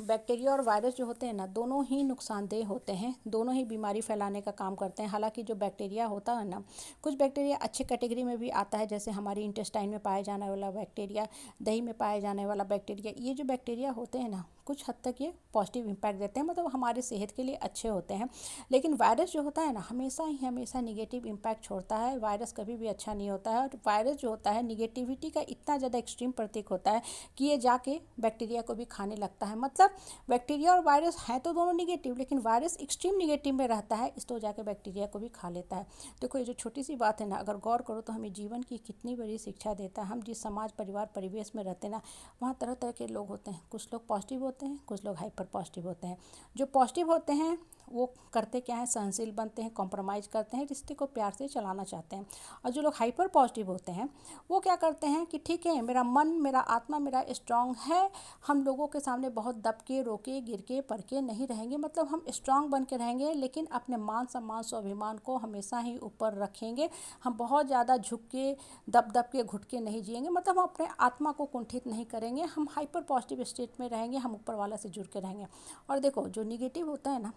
Bacteria और virus जो होते हैं ना, दोनों ही नुकसानदेह होते हैं, दोनों ही बीमारी फैलाने का काम करते हैं। हालांकि जो बैक्टीरिया होता है ना, कुछ बैक्टीरिया अच्छे कैटेगरी में भी आता है, जैसे हमारी इंटेस्टाइन में पाए जाने वाला बैक्टीरिया, दही में पाए जाने वाला बैक्टीरिया, ये जो बैक्टीरिया होते हैं ना, कुछ हद तक ये पॉजिटिव इम्पैक्ट देते हैं, मतलब हमारे सेहत के लिए अच्छे होते हैं। लेकिन वायरस जो होता है ना, हमेशा निगेटिव इम्पैक्ट छोड़ता है। वायरस कभी भी अच्छा नहीं होता है। और वायरस जो होता है निगेटिविटी का इतना ज़्यादा एक्सट्रीम प्रतीक होता है कि ये जाके बैक्टीरिया को भी खाने लगता है। मतलब बैक्टीरिया और वायरस हैं तो दोनों निगेटिव, लेकिन वायरस एक्सट्रीम निगेटिव में रहता है, इस तो जाके बैक्टीरिया को भी खा लेता है। देखो ये जो छोटी सी बात है ना, अगर गौर करो तो हमें जीवन की कितनी बड़ी शिक्षा देता है। हम जिस समाज परिवार परिवेश में रहते हैं ना, वहाँ तरह तरह के लोग होते हैं। कुछ लोग पॉजिटिव होते हैं, कुछ लोग हाइपर पॉजिटिव होते हैं। जो पॉजिटिव होते हैं वो करते क्या है, सहनशील बनते हैं, कॉम्प्रोमाइज़ करते हैं, रिश्ते को प्यार से चलाना चाहते हैं। और जो लोग हाइपर पॉजिटिव होते हैं वो क्या करते हैं कि ठीक है, मेरा मन, मेरा आत्मा मेरा स्ट्रांग है, हम लोगों के सामने बहुत दब के, रोके, गिर के, पड़ के नहीं रहेंगे। मतलब हम स्ट्रांग बन के रहेंगे, लेकिन अपने मान सम्मान स्वाभिमान को हमेशा ही ऊपर रखेंगे। हम बहुत ज़्यादा झुक के, दब दब के, घुट के नहीं जिएंगे। मतलब हम अपने आत्मा को कुंठित नहीं करेंगे, हम हाइपर पॉजिटिव स्टेट में रहेंगे, हम ऊपर वाला से जुड़ के रहेंगे। और देखो जो निगेटिव होता है ना,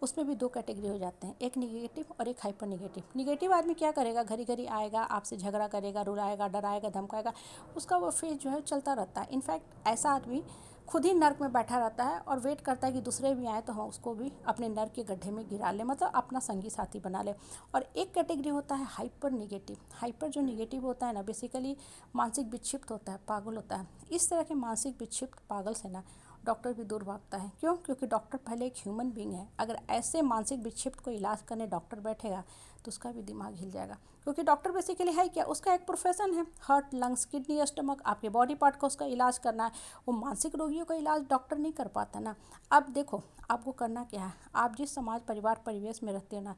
उसमें भी दो कैटेगरी हो जाते हैं, एक निगेटिव और एक हाइपर निगेटिव। निगेटिव आदमी क्या करेगा, घड़ी घड़ी आएगा, आपसे झगड़ा करेगा, रुलाएगा, डराएगा, धमकाएगा, उसका वो फेज जो है चलता रहता है। इनफैक्ट ऐसा आदमी खुद ही नर्क में बैठा रहता है और वेट करता है कि दूसरे भी आए तो हम उसको भी अपने नर्क के गड्ढे में गिरा ले, मतलब अपना संगी साथी बना ले। और एक कैटेगरी होता है हाइपर निगेटिव। हाइपर जो निगेटिव होता है ना, बेसिकली मानसिक विक्षिप्त होता है, पागल होता है। इस तरह के मानसिक विक्षिप्त पागल से ना डॉक्टर भी दूर भागता है। क्यों? क्योंकि डॉक्टर पहले एक ह्यूमन बीइंग है। अगर ऐसे मानसिक विक्षिप्त को इलाज करने डॉक्टर बैठेगा तो उसका भी दिमाग हिल जाएगा। क्योंकि डॉक्टर बेसिकली है क्या, उसका एक प्रोफेशन है, हार्ट, लंग्स, किडनी, स्टमक, आपके बॉडी पार्ट का उसका इलाज करना है। वो मानसिक रोगियों का इलाज डॉक्टर नहीं कर पाता ना। अब देखो आपको करना क्या है, आप जिस समाज परिवार परिवेश में रहते हो ना,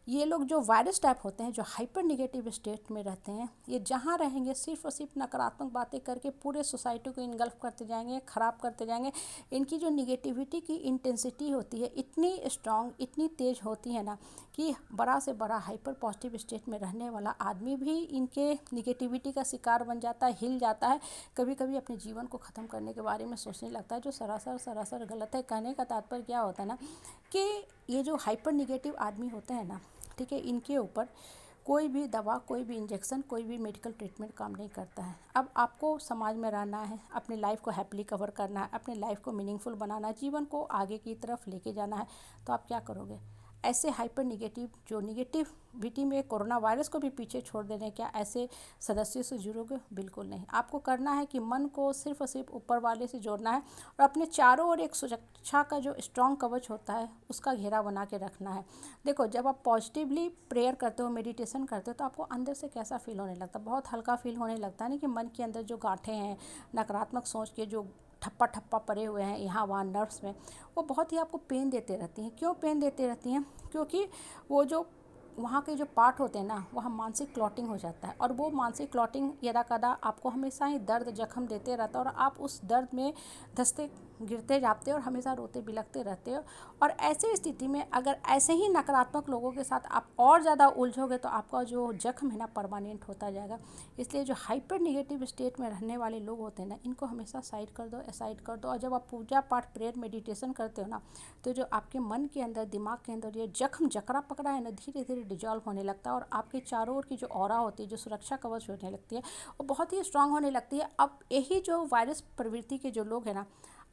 ये लोग जो वायरस टाइप होते हैं, जो हाइपर निगेटिव स्टेट में रहते हैं, ये जहाँ रहेंगे सिर्फ और सिर्फ नकारात्मक बातें करके पूरे सोसाइटी को इनगल्फ करते जाएंगे, ख़राब करते जाएंगे। इनकी जो निगेटिविटी की इंटेंसिटी होती है इतनी स्ट्रांग, इतनी तेज़ होती है ना, कि बड़ा से बड़ा हाइपर पॉजिटिव स्टेट में रहने वाला आदमी भी इनके निगेटिविटी का शिकार बन जाता है, हिल जाता है। कभी कभी अपने जीवन को ख़त्म करने के बारे में सोचने लगता है, जो सरासर गलत है। कहने का तात्पर्य क्या होता है ना, कि ये जो हाइपर निगेटिव आदमी होते हैं ना, ठीक है, इनके ऊपर कोई भी दवा, कोई भी इंजेक्शन, कोई भी मेडिकल ट्रीटमेंट काम नहीं करता है। अब आपको समाज में रहना है, अपनी लाइफ को हैप्पीली कवर करना है, अपनी लाइफ को मीनिंगफुल बनाना है, जीवन को आगे की तरफ लेके जाना है, तो आप क्या करोगे? ऐसे हाइपर निगेटिव, जो निगेटिविटी में कोरोना वायरस को भी पीछे छोड़ दे रहे हैं, क्या ऐसे सदस्यों से जुड़ोगे? बिल्कुल नहीं। आपको करना है कि मन को सिर्फ और सिर्फ ऊपर वाले से जोड़ना है, और अपने चारों ओर एक सुरक्षा का जो स्ट्रॉन्ग कवच होता है उसका घेरा बना के रखना है। देखो जब आप पॉजिटिवली प्रेयर करते हो, मेडिटेशन करते हो, तो आपको अंदर से कैसा फील होने लगता है? बहुत हल्का फील होने लगता है ना, कि मन के अंदर जो गांठें हैं, नकारात्मक सोच के जो ठप्पा ठप्पा पड़े हुए हैं यहाँ वहाँ नर्व्स में, वो बहुत ही आपको पेन देते रहती हैं। क्यों पेन देते रहती हैं? क्योंकि वो जो वहाँ के जो पार्ट होते हैं ना, वहाँ मानसिक क्लॉटिंग हो जाता है, और वो मानसिक क्लॉटिंग यदा कदा आपको हमेशा ही दर्द, जख्म देते रहता है, और आप उस दर्द में धंसते गिरते जाते हो और हमेशा रोते बिलखते रहते हो। और ऐसी स्थिति में अगर ऐसे ही नकारात्मक लोगों के साथ आप और ज़्यादा उलझोगे तो आपका जो जख्म है ना परमानेंट होता जाएगा। इसलिए जो हाइपर निगेटिव स्टेट में रहने वाले लोग होते हैं ना, इनको हमेशा साइड कर दो, असाइड कर दो। और जब आप पूजा पाठ, प्रेयर, मेडिटेशन करते हो ना, तो जो आपके मन के अंदर, दिमाग के अंदर ये जख्म जकड़ा पकड़ा है ना, धीरे धीरे डिजॉल्व होने लगता है, और आपके चारों ओर की जो ऑरा होती है, जो सुरक्षा कवच होने लगती है, वो बहुत ही स्ट्रांग होने लगती है। अब यही जो वायरस प्रवृत्ति के जो लोग हैं ना,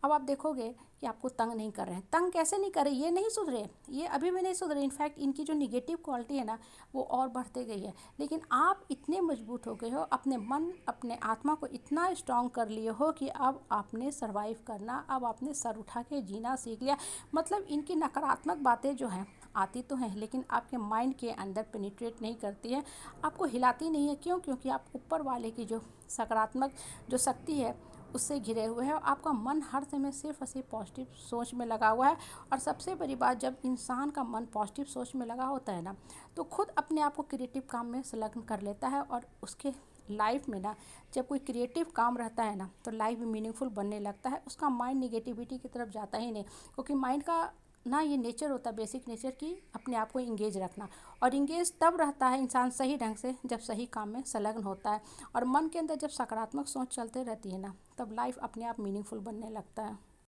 अब आप देखोगे कि आपको तंग नहीं कर रहे हैं। तंग कैसे नहीं कर रहे? ये नहीं सुधरे, ये अभी भी नहीं सुधरे। इनफैक्ट इनकी जो निगेटिव क्वालिटी है ना, वो और बढ़ते गई है। लेकिन आप इतने मजबूत हो गए हो, अपने मन, अपने आत्मा को इतना स्ट्रांग कर लिए हो कि अब आपने सर्वाइव करना, अब आपने सर उठा के जीना सीख लिया। मतलब इनकी नकारात्मक बातें जो हैं आती तो हैं, लेकिन आपके माइंड के अंदर पेनिट्रेट नहीं करती है, आपको हिलाती नहीं है। क्यों? क्योंकि आप ऊपर वाले की जो सकारात्मक जो शक्ति है उससे घिरे हुए हैं, और आपका मन हर समय सिर्फ और सिर्फ पॉजिटिव सोच में लगा हुआ है। और सबसे बड़ी बात, जब इंसान का मन पॉजिटिव सोच में लगा होता है ना, तो खुद अपने आप को क्रिएटिव काम में संलग्न कर लेता है। और उसके लाइफ में ना, जब कोई क्रिएटिव काम रहता है ना, तो लाइफ भी मीनिंगफुल बनने लगता है। उसका माइंड निगेटिविटी की तरफ जाता ही नहीं, क्योंकि माइंड का ना ये नेचर होता है, बेसिक नेचर की अपने आप को इंगेज रखना। और इंगेज तब रहता है इंसान सही ढंग से जब सही काम में संलग्न होता है। और मन के अंदर जब सकारात्मक सोच चलते रहती है ना, तब लाइफ अपने आप मीनिंगफुल बनने लगता है।